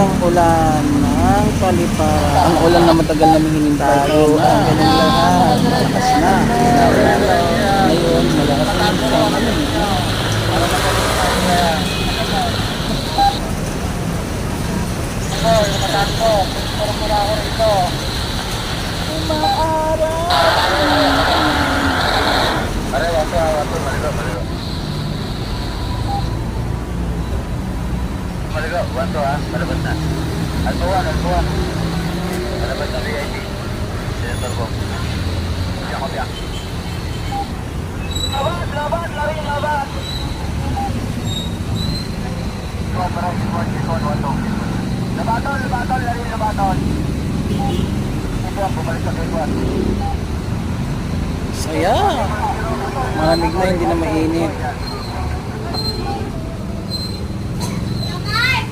ng ulan ng paliparan. Ang ulan na matagal namin hinintay. Tayo ang ganun lahat. Malakas na. Ngayon, malakas na sa amin. Yung mataas ko, parang muna ako rito. Pare, wato, maligo. Maligo, wato ha, malabas na. Albuwan. Malabas na VIP. Senator Bong. Biyak ko, biyak. Labat, lari yung labat. Labaton, lari yung labaton. Ito, bumalik sa kayuan. Saya. Malamig na, hindi na mainit.